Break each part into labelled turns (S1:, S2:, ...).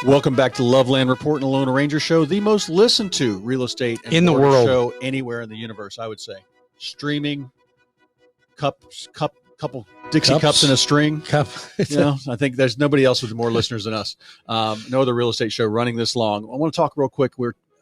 S1: Welcome back to Loveland Report and the Lone Ranger Show, the most listened to real estate and
S2: in the world
S1: show anywhere in the universe, I would say. Streaming, couple Dixie cups in a string. I think there's nobody else with more listeners than us. No other real estate show running this long. I want to talk real quick.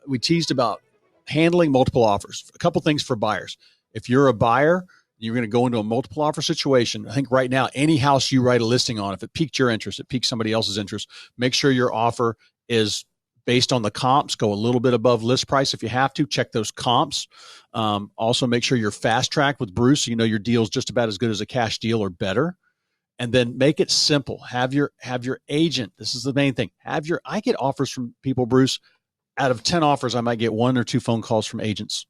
S1: We teased about handling multiple offers. A couple things for buyers. If you're a buyer, you're going to go into a multiple offer situation. I think right now, any house you write a listing on, if it piqued your interest, it piques somebody else's interest, make sure your offer is based on the comps. Go a little bit above list price if you have to. Check those comps. Also, make sure you're fast tracked with Bruce. So you know your deal's just about as good as a cash deal or better. And then make it simple. Have your agent. This is the main thing. I get offers from people, Bruce. Out of 10 offers, I might get 1 or 2 phone calls from agents.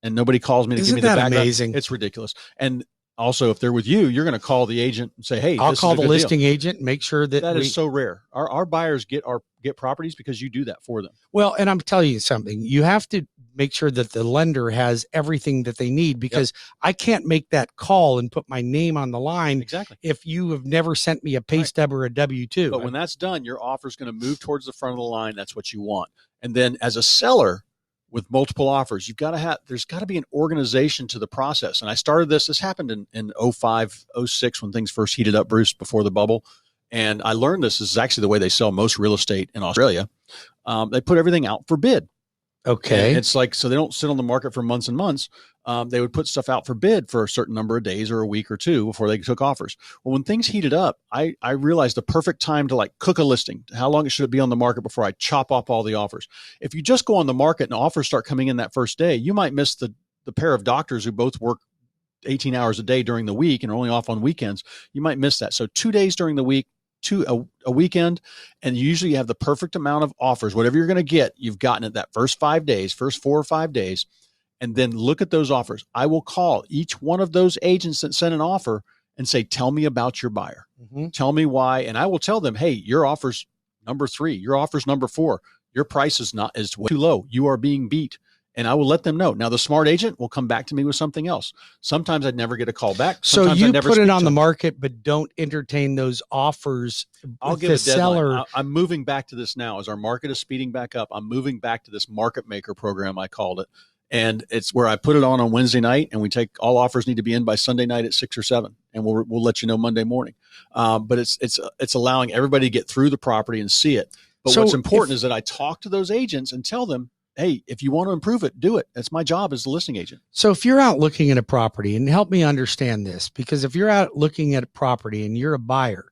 S1: And nobody calls me to give me the background.
S2: Amazing?
S1: It's ridiculous. And also, if they're with you, you're going to call the agent and say, "Hey,
S2: I'll call the listing agent. Make sure that
S1: is so rare. Our buyers get properties because you do that for them." Well,
S2: and I'm telling you something. You have to make sure that the lender has everything that they need, because I can't make that call and put my name on the line if you have never sent me a pay stub or a W-2.
S1: But when that's done, your offer is going to move towards the front of the line. That's what you want. And then as a seller, with multiple offers, there's got to be an organization to the process. And I started this happened in 05, 06 when things first heated up, Bruce, before the bubble. And I learned this is actually the way they sell most real estate in Australia. They put everything out for bid.
S2: Okay.
S1: And it's like, so they don't sit on the market for months and months. They would put stuff out for bid for a certain number of days or a week or two before they took offers. Well, when things heated up, I realized the perfect time to cook a listing. How long should it be on the market before I chop off all the offers? If you just go on the market and offers start coming in that first day, you might miss the pair of doctors who both work 18 hours a day during the week and are only off on weekends. You might miss that. So 2 days during the week, a weekend, and usually you have the perfect amount of offers. Whatever you're going to get, you've gotten it that first 4 or 5 days. And then look at those offers. I will call each one of those agents that sent an offer and say, "Tell me about your buyer. Tell me why." And I will tell them, "Hey, your offer's number 3. Your offer's number 4. Your price is too low. You are being beat." And I will let them know. Now, the smart agent will come back to me with something else. Sometimes I'd never get a call back.
S2: Sometimes so you put it on the market, but don't entertain those offers.
S1: I'll give a deadline. I'm moving back to this now. As our market is speeding back up, I'm moving back to this market maker program, I called it. And it's where I put it on Wednesday night, and we take all offers need to be in by Sunday night at 6 or 7, and we'll let you know Monday morning. But it's allowing everybody to get through the property and see it. But what's important is that I talk to those agents and tell them, "Hey, if you want to improve it, do it. That's my job as the listing agent."
S2: So if you're out looking at a property, and help me understand this, because if you're out looking at a property and you're a buyer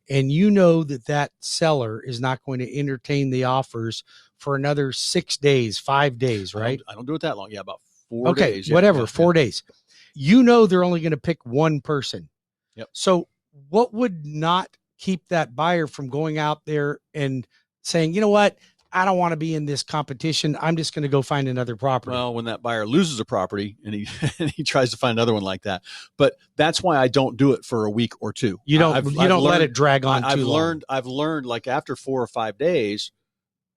S2: and you know that seller is not going to entertain the offers for another 6 days, 5 days, right?
S1: I don't do it that long. Yeah, about 4 days.
S2: Okay, whatever, 4 days. You know they're only going to pick one person.
S1: Yep.
S2: So what would not keep that buyer from going out there and saying, "You know what? I don't want to be in this competition. I'm just going to go find another property"?
S1: Well, when that buyer loses a property and he tries to find another one like that. But that's why I don't do it for a week or two.
S2: You don't let it drag on too long.
S1: I've learned after 4 or 5 days,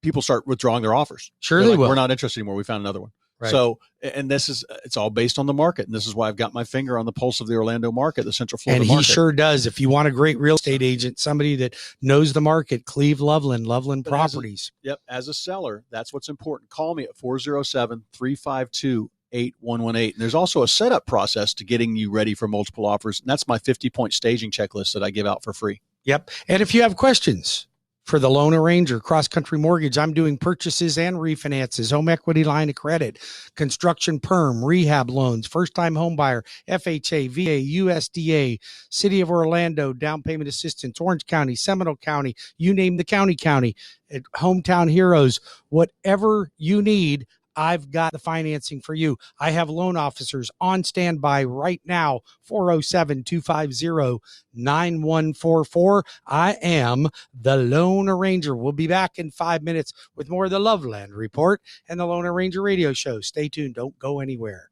S1: people start withdrawing their offers.
S2: Sure, they will.
S1: We're not interested anymore. We found another one. Right. So, and it's all based on the market. And this is why I've got my finger on the pulse of the Orlando market, the Central Florida market.
S2: And he sure does. If you want a great real estate agent, somebody that knows the market, Cleve Loveland Properties.
S1: As a seller, that's what's important. Call me at 407-352-8118. And there's also a setup process to getting you ready for multiple offers. And that's my 50-point staging checklist that I give out for free.
S2: Yep. And if you have questions for the Loan Ranger, CrossCountry Mortgage, I'm doing purchases and refinances, home equity line of credit, construction perm, rehab loans, first-time home buyer, FHA, VA, USDA, City of Orlando, down payment assistance, Orange County, Seminole County, you name the county, Hometown Heroes, whatever you need, I've got the financing for you. I have loan officers on standby right now, 407-250-9144. I am the Lone Ranger. We'll be back in 5 minutes with more of the Loveland Report and the Lone Ranger radio show. Stay tuned. Don't go anywhere.